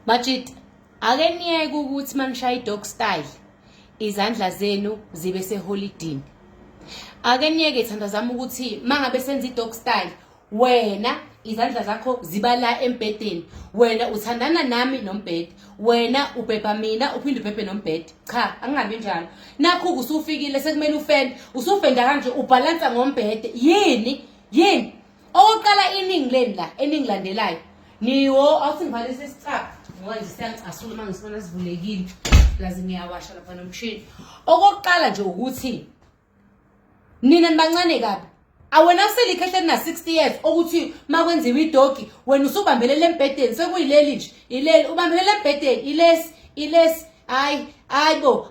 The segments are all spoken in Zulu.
Majid, ake niyeke ukuthi manishaya dog style izandla zenu zibe seholidini. Ake niyeke thanda zami ukuthi mangabe senza dog style wena izandla zakho ziba la embedeni. Wena uthandana nami nombhede. Wena ubhebha mina uphinde ubhebhe nombhede. Cha, angingabi njalo. Nakho usufikile sekumele ufende. Usufenda kanje ubalansa ngombhede. Yini? Oqala iningi leni la eninglandelayo. Niwo awusingivalise isicapha. Ngoba nje siyangicasula mangisibona sivulekile. Lazi ngiyawasha lapha nomshini. Okokuqala nje ukuthi nina nibancane kabi. Awena uselikhehle na 60 years ukuthi makwenziwa idogi wena usubambelele embedeni sekuyileli nje ileli ubambelele embedeni ilesi hayibo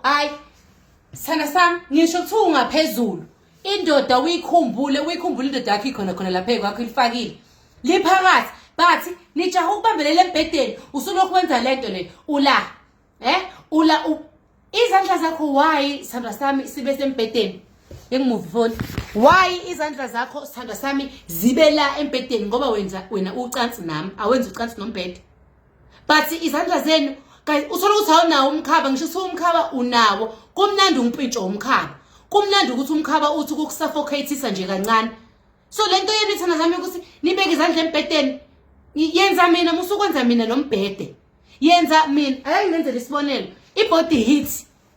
sana sam ngisho ukuthi ungaphezulu indoda uyikhumbule indoda yakhe khona lapha kwakho ilifakile liphakathi bathi nijaha ukubambelela embedeni usulokhu wenza lento le ula izandla zakho why sandra sami sibe sembedeni engimove phone why izandla zakho sandra sami zibe la embedeni ngoba wena ucansi nami awenza ucansi nombhede but izandla zenu guys uthola ukuthi awunawo umkhaba ngisho ukuthi umkhaba unawo kumnandi umpintsho umkhaba kumnandi ukuthi umkhaba uthi ukusuffocate nje kancane so lento yenu ithana zami ukuthi nibeke izandla embedeni yenza mina musukwenza mina nombhede yenza mina ayangenzela isibonelo i-body heat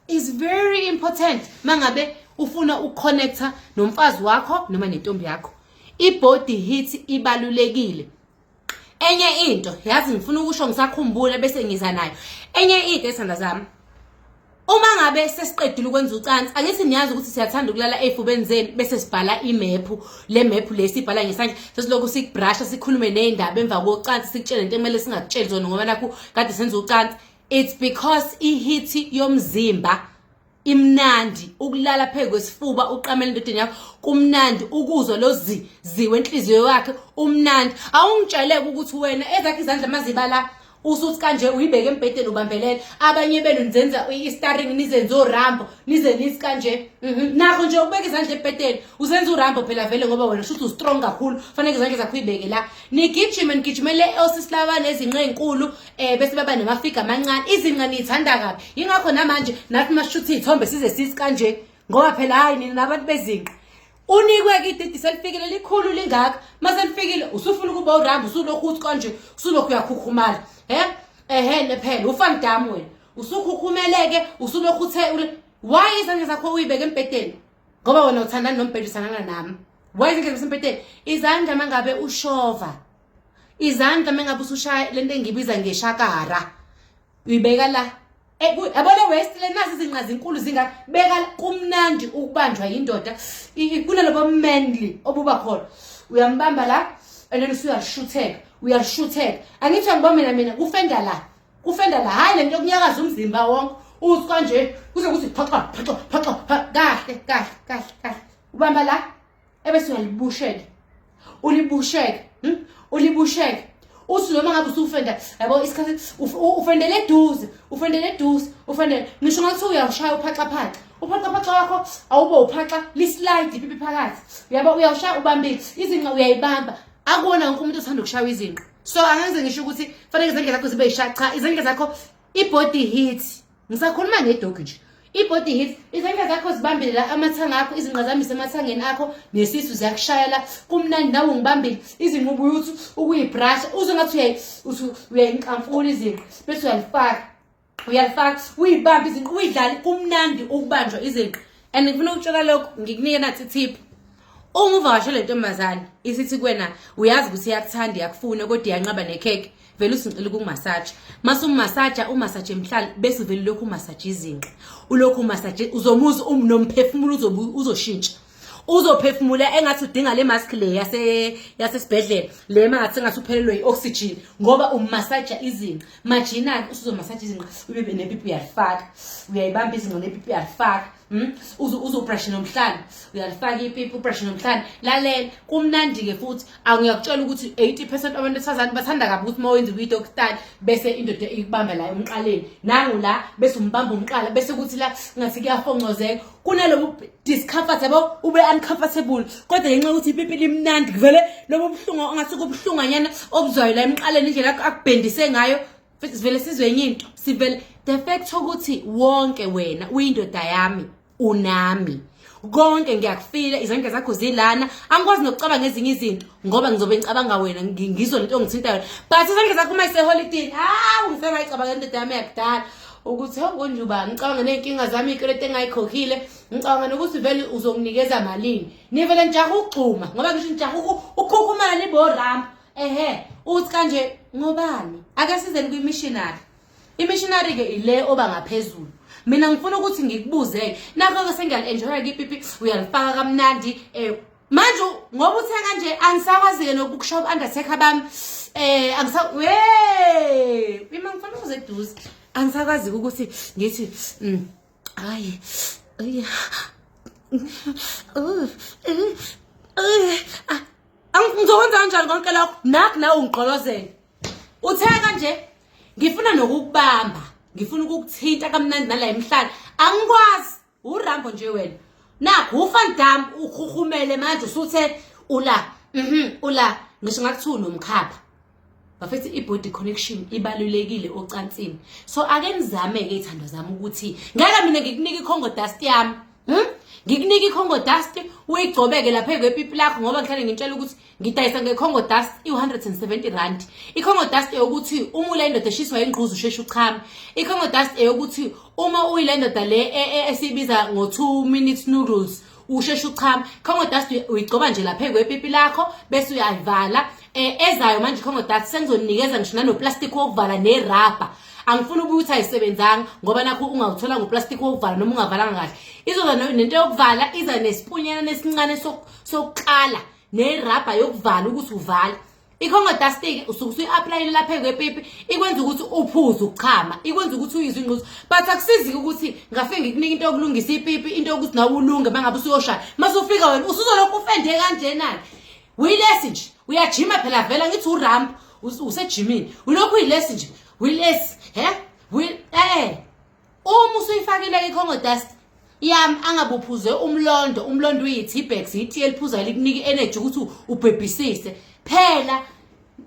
is very important mangabe ufuna ukuconnecta nomfazi wakho noma nentombi yakho i-body heat ibalulekile. Enye into yazi ngifuna ukusho ngisakhumbula bese ngiza nayo enye into esithanda zami uma ngabe sesiqedile ukwenza ucansi ake niyazi ukuthi siyathanda ukulala ezifubeni zenu bese sibhala imap le map lesibhala ngesandla sesilokhu sikubrusha sikhulume nezindaba emva kocansi sikutshela into emele singakutsheli zona ngoba nakho kade senza ucansi. It's because i-heat yomzimba imnandi ukulala phezu kwesifuba uqamela indodeni yakho kumnandi ukuzwa lo ziwe enhliziyo yakhe umnandi awungitsheleke ukuthi wena ezakhe izandla mazibala usuthi kanje uyibeke embedeni ubambelela abanye benu nizenza i-starring nizenza oRambo nizenisi kanje nakho nje ubeka izandla embedeni uzenza uRambo phela vele ngoba wena shuthi ustrong kakhulu fanele izandla zakho uyibeke la nigijimele osisilabane ezinqe ezinkulu bese baba namafiga amancane izinqa nithanda kabi ingakho namanje nathi mashuthi izithombe size sisi kanje ngoba phela hayi nina nabantu bezinqa unikwe ididi selifikile likhulu lingaka maselifikile usufuna ukuba uRambo usulokhu uthi kanje usulokhu uyakhukhumala nephela ufana dami wena usukhukhumeleke usulokhu uthe why izandla zakho uyibeke embedeni ngoba wena uthandana nombhede usanana nami why izandla embedeni izandla mangabe ushova izandla mangabe usushaya lento engibiza ngeshakara uyibeka la yabona west le nasi izinqazi inkulu zingabeka kumnandi ukubanjwa yindoda kunalobo manly obuba khona uyambamba la and then uyashutheka angithi ngibona mina kufenda la hayi lento yokunyakaza umzimba wonke uthi kanje kuze kuthi phaxa kahle ubamba la ebese ulibusheke uthi noma ngabe usufenda yabo isikhathi ufendele eduze ngisho ngathi uyawushaya uphaxa wakho awubo uphaxa lislide ipipi phakathi yabo uyawushaya ubambile izinqa uyayibamba akubona wonke umuntu othanda ukushaya izinqa so angenze ngisho ukuthi fanele izandla zakho zibe yishaqa izandla zakho i-body heat ngisakhuluma ngedog nje i-body heat izandla zakho zibambile la amathanga akho izinqa zami semathangeni akho nesisu ziyakushayela kumnandi nawe ngibambile izinqubo ukuthi ukuyibrush uzongathi uyayinkamfula izinqa bese uyalifaka uyibambe izinqa uyidlali kumnandi ukubanjwa izinqa and ngifuna ukutshela lokho ngikunika nathi tip uma uvakashele ntombazane isithi kuwena uyazi ukuthi iyakuthanda iyakufuna kodwa iyanqaba nekheke vele usingicela ukumassage mase umassage emhlali bese vele lokhu umassage izinqa ulokhu umassage uzomuza nomphefumulo uzoshintsha uzophefumula engathi udinga le mask le yasesibhedlela le mangathi engathi uphelelwe ioxygen ngoba umassage izinqa majinali usuzomassage izinqa ube nepipi uyalifaka uyayibamba izinqa nepipi uyalifaka uzobrush nomhlanje uyalifaka ipipi ubrush nomhlanje lalela kumnandi ke futhi angiyakutshela ukuthi 80% abantu besifazane bathanda kabi ukuthi mawenza i-dog style bese indoda ikubamba la emqaleni nangu la bese umbamba umqala bese kuthi la ngathi kuyahongcozeka kunalobu discomfort yabo ube uncomfortable kodwa ngenxa ukuthi ipipi limnandi kuvele lobo buhlungu angathi kubuhlunganyana obuzwayo la emqaleni indlela akubhendise ngayo futhi sivele sizwe enye into sivele the fact ukuthi wonke wena uyindoda yami unami konke ngiyakufila izandla zakho zilana angikwazi nokucabanga ngezinye izinto ngoba ngizobe ngicabanga wena ngizwe lento ngithintayo but izandla zakho uma iseholiday ngisema ngicabanga indoda yami yakudala ukuthi ngonjuba ngicabanga nenkinga zami ikrete engayikhokhile ngicabanga nokuthi vele uzonginikeza malini nivele njaha ugxuma ngoba ngisho njaha ukhukhumala liboRambo uthi kanje ngobani ake sizeni kwi-missionary i-missionary ke ile oba ngaphezulu mina ngifuna ukuthi ngikubuze nakho sengiyal-enjoya kipipi uyalifaka kamnandi manje ngoba uthe kanje angisakwazi-ke nokukushopa undertaker bami ima ngifuna ukuze eduze angisakwazi-ke ukuthi ngithi hayi ngizokwenza kanjani konke lokho nakho nawe ungigqolozele uthe kanje ngifuna nokukubamba ngifuna ukukuthinta kamnandi nala emhlanje angikwazi uRambo nje wena nakho uFandam ukhukhumele manje usuthe ula ngisho ngakuthu nomkhapha bafethi i-body connection ibalulekile ocansini so ake nizame ke izithando zami ukuthi ngeke mina ngikunika icongo dust yami ngikunika icongo dust uyigcobeke lapha ekwepipi lakho ngoba ngihlale ngintshela ukuthi ngidayisa ngecongo dust i170 rand icongo dust eyokuthi uma ulendoda eshiswa ingquzu usheshe uchame icongo dust eyokuthi uma uyilendoda le esibiza ngo2 minutes noodles usheshe uchame icongo dust uyigcoba nje lapha ekwepipi lakho bese uyayivala ezayo manje icongo dust sengizonikeza ngisho nanoplastic wokuvala nerubber angifuni ukuthi ayisebenzanga ngoba nakho ungawuthola ngoplastic wokuvala noma ungavalanga kahle izoba nento yokuvala iza nesipunyana nesincane sokuqala nerubber yokuvala ukuthi uvale icongo dust ke usuke uyi-apply lapha ekwepipi ikwenza ukuthi uphuze ukuchama ikwenza ukuthi uyizwe ingquzu but akusizi ukuthi ngafike ngikunika into yokulungisa ipipi into yokuthi nawe ulunge mangabe usuyoshaya mase ufika wena usuzolokhu ufende kanjena uyilesi nje uyajima phela vela ngithi uRambo usejimini ulokhu uyilesi nje uyilesi uma usuyifakile icongo dust yami angabuphuze umlondo uyi-T-Bex iti eliphuzayo likunika energy ukuthi ubhebhisise phela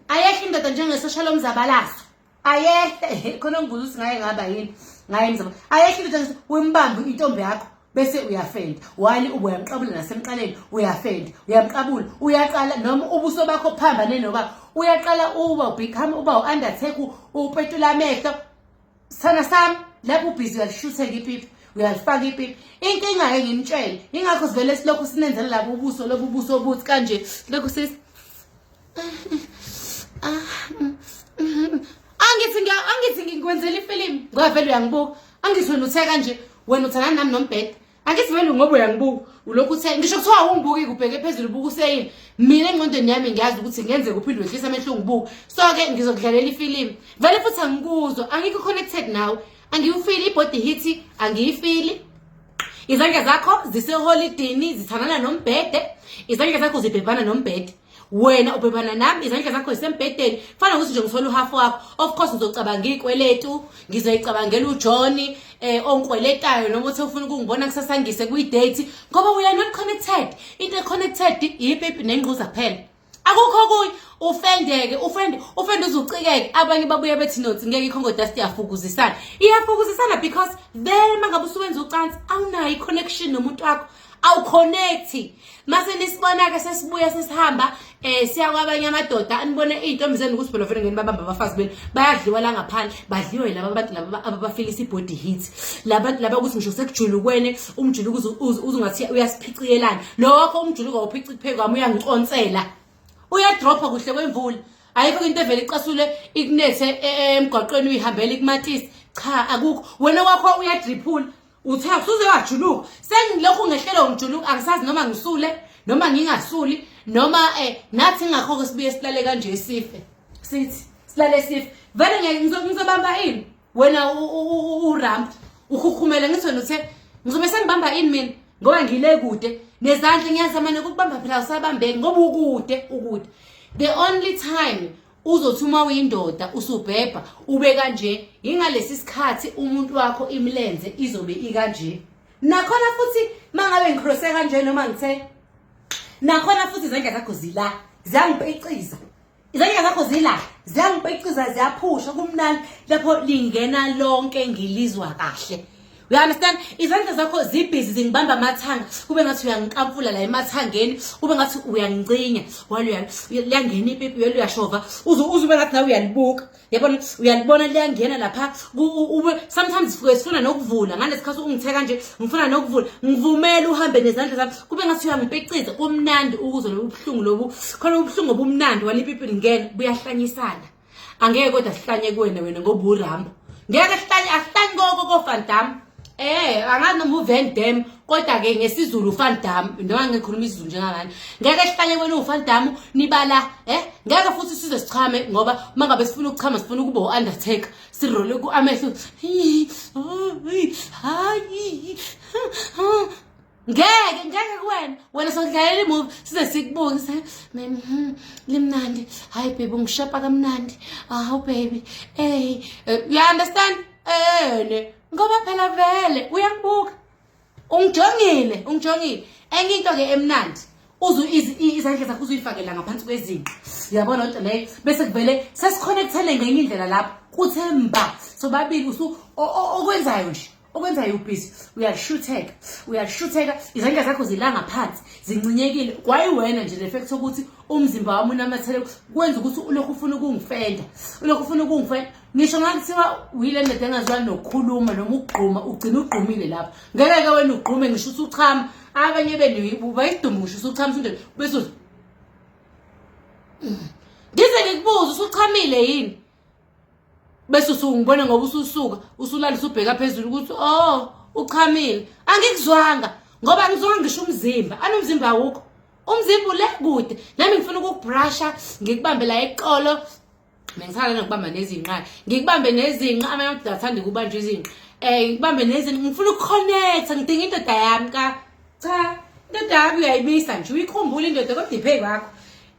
ayekho indoda njengesocial omzabalazo ayekho khona ngibuza ukuthi ngaye ngaba yini ngaye mzaba ayekho indoda wembambe intombi yakho bese uyafenda wali uyamqabula nasemqaleni uyafenda uyamqabula uyaqala noma ubuso bakho phambane noba uyaqala become undertaker upetula amehlo sana sami lapho ubhizi uyalishuthe ipipi uyalifaka ipipi inkinga ke ngimtshele ingakho sivele silokhu sinenzela labo ubuso lobu ubuso obuthi kanje lokhu sis angithi ngikwenzela ifilimu ngoba vele uyangibuka angithi wena uthe kanje wena uthana nami nombhede angithi vele ngoba uyangibuka ulokhu uthe ngisho kuthiwa ungibuki kubheke phezulu ubuka useyini mina engqondweni yami ngiyazi ukuthi ngenze kuphinde wehlisa amehlo ngibuka so ke ngizokudlalela ifilimu vele futhi angikuzwa angikho connected nawe angiwufili ibody hit angiyifili izandla zakho ziseholidini zithanana nombhede izandla zakho zibhebana nombhede wena ubhebana nami izandla zakho zisembhedeni fana ukuthi nje ngithola uhalf wakho of course ngizocabanga izikweletu ngizoyicabangela uJohn ongikweletayo noma uthi ufuna ukungibona kusasangise kwi-date ngoba we are not connected into connected ipipi nengquza kuphela akukho kuyi ufendeke ufende uzucikeke abanye babuye bethi nothi ngeke icongo dust iyafukuzisana because then mangabe usuwenza ucansi awunayo i-connection nomuntu wakho awuconnect mase nisibona ke sesibuya sesihamba siya kwabanye amadoda anibone izintombi zenu ukuthi phela vele ngeni babamba abafazi benu bayadliwa la ngaphandle badliwe laba abantu laba abafilisa ibody hit laba ukuthi ngisho sekujulukwene umjuluko uzungathi uyasiphiciyelana lokho umjuluko awuphici kuphekwa uyangiqonsela uyadropa kuhle kwemvula ayikho into evele icasule ikunethe emgwaqweni uyihambela ikumatisi cha akukho wena wakho uyadriphula uthe akusuze wajuluka sengilokhu ngehlelo ngijuluka angisazi noma ngisule noma ngingasuli noma nathi ngakho sibuye silale kanje sife sithi silale sife vele ngeke ngizobamba ini wena uRambo ukhukhumele ngithi wena uthe ngizobe sengibamba ini mina ngoba ngile kude nezandla ngiyazamana ukubamba phela usabambeke ngoba ukude the only time uzothuma uyindoda usubhebha ube kanje ingalesi sikhathi umuntu wakho imlenze izobe ikanje nakhona futhi mangabe ngicrose kanje noma ngithe nakhona futhi izandla zakho zila ziyangipeciza Izandla zakho zila ziyangibheciza ziyaphusha kumnandi lapho lingena lonke ngilizwa kahle. You understand? Izandla zakho zibhizi zingibamba amathanga kube ngathi uyangikamfula la emathangeni kube ngathi uyangicinya liyangena ipipi uyashova uzube ngathi nawe uyalibuka yabona uyalibona liyangena lapha sometimes sifuna nokuvula ngalesikhathi ungitheka nje ngifuna nokuvula ngivumela uhambe nezandla zami kube ngathi uyangibheciza kumnandi ukuzwe lobuhlungu lobu khona ubuhlungu obumnandi walipipi lingena buyahlanyisana angeke kodwa sihlanye kuwena wena ngoba uRambo ngeke sihlanye asihlanye ko Van Damme angazi noma uVan Damme kodwa ke ngesizulu uVan Damme noma ngikhuluma isiZulu njengangani ngeke sihlanye kwena uVan Damme nibala ngeke futhi size sichame ngoba mangabe sifuna ukuchama sifuna ukuba uUndertaker sirole ku amehlo ngeke wena sodlalela imovie size sikubuke limnandi hayi baby ungishapa kamnandi baby you understand ngoba phela vele uyangibuka ungijongile enye into ke emnandi izandla zakho uzuyifakela ngaphansi kwezinqa yabona lento leyo bese kuvele sesiconnectele ngenye indlela lapho kuthemba sobabili okwenzayo ubhizi uyashutheka izandla zakho zilanga phansi zincinyekile kwayiwena nje le fact ukuthi umzimba wami unamathele kwenza ukuthi ulokhu ufuna ukungifenda ngisho ngakuthiwa uyile ndoda engazwani nokukhuluma noma ukugquma ugcina ugqumile lapha ngeke wena ugqume ngisho usuchama abanye benu bayidume ngisho usuchama indlela bese ngize ngikubuza usuchamile yini bese usungibona ngoba ususuka usulala usubheka phezulu ukuthi uchamile angikuzwanga ngoba ngizonga ngisho umzimba anomzimba awukho umzimba ule kude nami ngifuna ukubrusha ngikubambe la eqolo mengisala nokubamba nezinqa ngikubambe nezinqa amanye abantu athanda ukubanja izinqa ngikubambe nezinqa ngifuna ukuconnect ngidinga indoda yami cha indoda yami uyayibisa nje uyikhumbula indoda kodwa iphe kwakho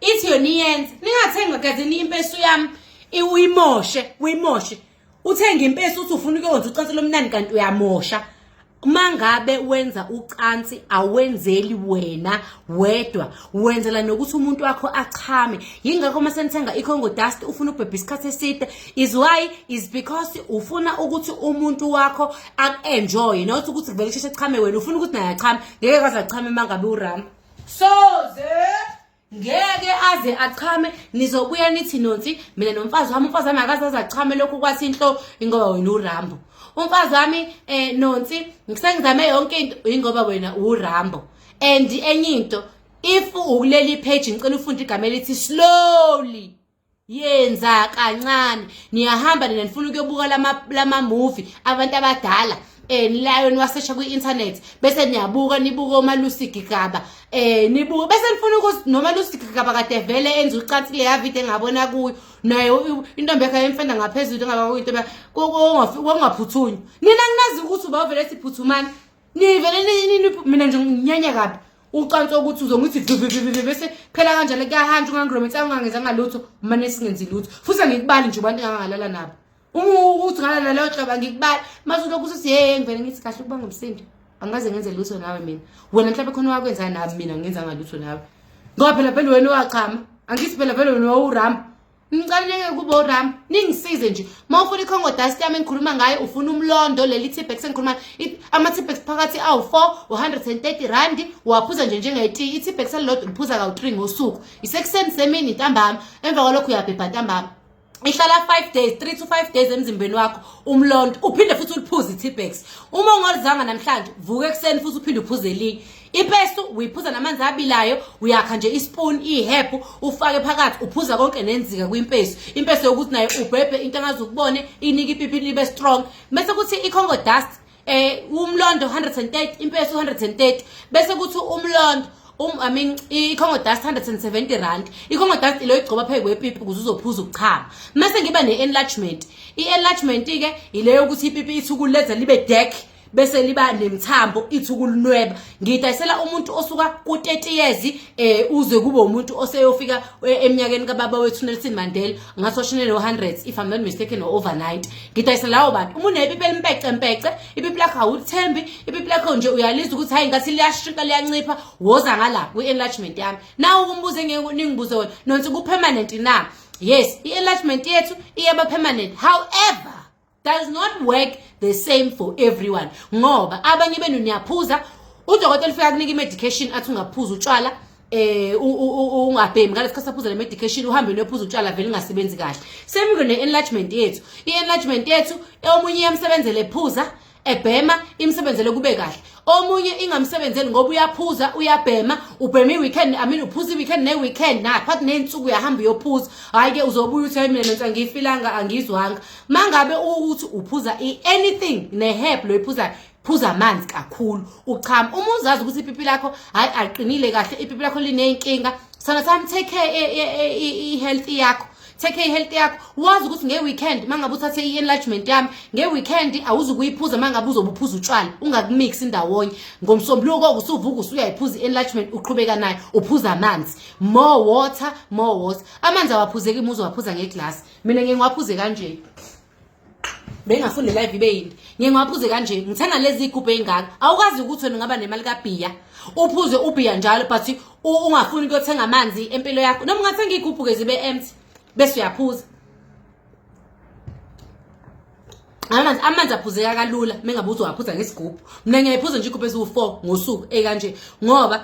ithi yona iyenze ningathenga magazini impesu yami uyimoshe uthenga impesi uthi ufuna ukwenza ucansi lomnandi kanti uyamosha mangabe wenza ucansi awenzeli wena wedwa wenzela nokuthi umuntu wakho achame yingakho mase nithenga iCongo Dust ufuna ukubhebha isikhathi eside is because ufuna ukuthi umuntu wakho enjoy not ukuthi kuvele sheshe chame wena ufuna ukuthi naye achame ngeke kaze achame mangabe uRambo ngeke aze achame nizobuya nithi nonsi mina nomfazi wami akazazi achame lokhu kwathi inhlo ingoba wena uRambo umfazi wami nonsi ngisengizame yonke into ingoba wena uRambo and enye into if ukuleli page ngicela ufunde igama elithi slowly yenza kancane niyahamba nina nifuna ukuyobuka lama movie abantu abadala nilayo niwasesha ku-internet bese niyabuka nibuka oMalusi Gigaba nibuka bese nifuna ukuthi noMalusi Gigaba kade vele enza ucansi le video engabona kuyo nayo intombi yakhe yemfenda ngaphezulu engaba kuyinto kongaphuthunywa nina nginazi ukuthi ubavele siphuthumani nivele mina nje nginyanya kabi ucansi ukuthi uzongithi bese phela kanjalo kuyahanjwa ungangirometsa ungangenzanga lutho manje singenzi lutho futhi ngikubali nje abantu engangalala nabo ukuthi ngalala leyo hlobo ngikubala mase lokhu usiye ngivele ngithi kahle ukuba ngumsindo angaze ngenze lutho nawe mina wena mhlawumbe khona wakwenza nami mina ngenza ngalutho nawe ngoba phela wena wachama angithi phela wena uRambo ngicaleke kuba uRambo ningisize nje mawufuna iCongo Dust yami engikhuluma ngayo ufuna umlondo leli Tipex engikhuluma ama Tipex phakathi awu4 130 rand waphuza nje njengeti iTipex elilodwa uphuza ka3 ngosuku isekuseni semini ntambama emva kwalokho uyabhebha ntambama ihlala 5 days 3 to 5 days emzimbeni wakho umlondo uphinde futhi uliphuze iTipex uma ungolizanga namhlanje vuka ekseni futhi uphinde uphuze elinye ipestu uyiphuza namanzi abilayo uyakha nje ispoon ihephu ufake phakathi uphuza konke nenzika kwimpesu impesu yokuthi nayo ubhebhe into angazukubone inika ipipi libe strong bese kuthi iCongo Dust umlondo 130 impesu 130 bese kuthi umlondo iCongo Dust 170 rand iCongo Dust ilo igcoba phe kwepipi ukuze uzophuza ukuchama mase ngiba neenlargement ienlargement ke ile yokuthi ipipi ithukuletha libe deck bese liba nemthambo ithi ukulunweba. Ngidayisela umuntu osuka ku 30 years uze kube umuntu oseyofika eminyakeni kababa wethu Nelson Mandela ngaso shine 100s if I'm not mistaken or over 90. Ngidayisela lawo bantu. Uma unepipi elimpece ipipi lakho awulithembi, ipipi lakho nje uyalizwa ukuthi hayi ngathi liyashintsha liyancipha, woza ngala kwi-enlargement yami. Nawe ukumbuze ningibuze wena nonke ku permanent na? Yes, i-enlargement yethu iyaba permanent. However, does not work the same for everyone. Ngoba abanye benu niyaphuza, udokotela ufika kunika i-medication athi ungaphuza utshwala ungabhemi ngalesikhathi saphuza le medication uhambe uyophuza utshwala vele ingasebenzi kahle. Same ngene enlargement yethu. I-enlargement yethu omunye yamsebenzele ephuza ebhema imsebenzele kube kahle. Omunye ingamsebenzeli ngoba uyaphuza uyabhema ubhema i-weekend uphuza i-weekend ne-weekend phakathi nensuku uyahamba uyophuza. Hayi ke uzobuya uthi mina nonke ngifilanga angizwanga. Mangabe ukuthi uphuza anything ne-herb lo iphuza phuza amanzi kakhulu uchama. Uma uzazi ukuthi ipipi lakho hayi aqinile kahle, ipipi lakho lineyinkinga, sana sami take care i-health yakho. Take care health yakho. Wazi ukuthi nge-weekend mangabe uthathe i-enlargement yami nge-weekend awuzukuyiphuza mangabe uzobuphuza utshwala ungakumix indawonye. Ngomsombuluko usuvuka usuyayiphuza i-enlargement uqhubeka nayo uphuza amanzi. More water. Amanzi awaphuzeki umuzi waphuza ngeglass. Mina ngiwaphuze kanje. Bengafuni live ibe yini. Ngiyengaphuze kanje. Ngithenga lezi igubhe engaka. Awukazi ukuthi wena ngaba nemali kaBhiya. Uphuze uBhiya njalo but ungafuni ukuyothenga amanzi empilo yakho. Noma ungathenga igubhu ke zibe empty. Bese uyaphuza. Amanzi aphuzeka kalula mengabe uzowaphuza ngesigubhu. Mina ngiyayiphuza nje igubhu eziwu4 ngosuku ekanje ngoba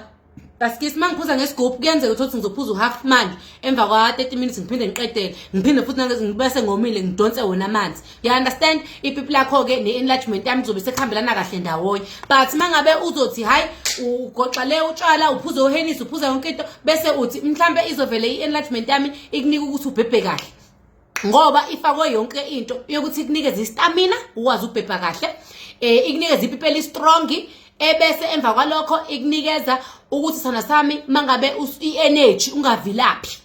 asikisi mangiphuza ngesigubhu kuyenzeka ukuthi ngizophuza half manje emva kwa 30 minutes ngiphinde ngiqedele ngiphinde futhi ngibese ngomile ngidonse wona amanzi. You understand? Ipipi lakho ke ne-enlargement yami izobe sekuhambelana kahle ndawonye. But mangabe uzothi hayi ugoxa le utshwala uphuza uhenisi uphuza yonke into bese uthi mhlambe izovele i-enlargement yami ikunika ukuthi ubhebhe kahle. Ngoba ifakwe yonke into yokuthi ikunikeze istamina ukwazi ukubhebha kahle, ikunikeze ipipi eli strong, ebese emva kwalokho ikunikeza ukuthi sana sami mangabe i-energy ungavilaphi.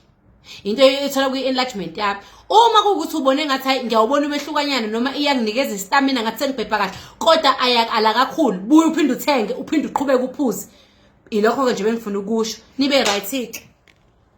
Into ethola kwi-enlargement yami. Uma kuukuthi ubone ngathi hayi ngiyawubona umehlukanyana noma iyanginikeza istamina ngathi sengibhebha kahle kodwa ayakala kakhulu, buye uphinde uthenge uphinde uqhubeke uphuze. Ilokho ke nje bengifuna ukusho. Nibe right.